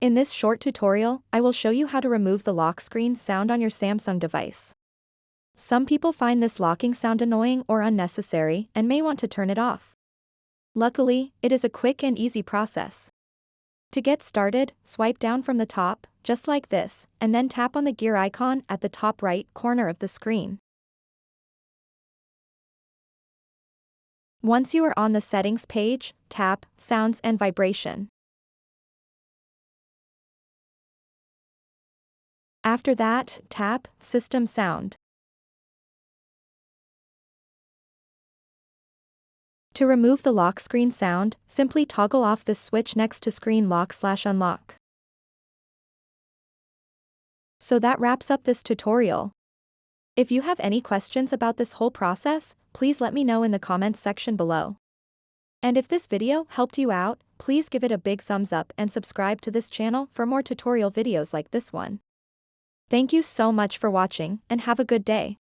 In this short tutorial, I will show you how to remove the lock screen sound on your Samsung device. Some people find this locking sound annoying or unnecessary and may want to turn it off. Luckily, it is a quick and easy process. To get started, swipe down from the top, just like this, and then tap on the gear icon at the top right corner of the screen. Once you are on the settings page, tap Sounds and Vibration. After that, tap System Sound. To remove the lock screen sound, simply toggle off this switch next to Screen Lock/Unlock. So that wraps up this tutorial. If you have any questions about this whole process, please let me know in the comments section below. And if this video helped you out, please give it a big thumbs up and subscribe to this channel for more tutorial videos like this one. Thank you so much for watching and have a good day.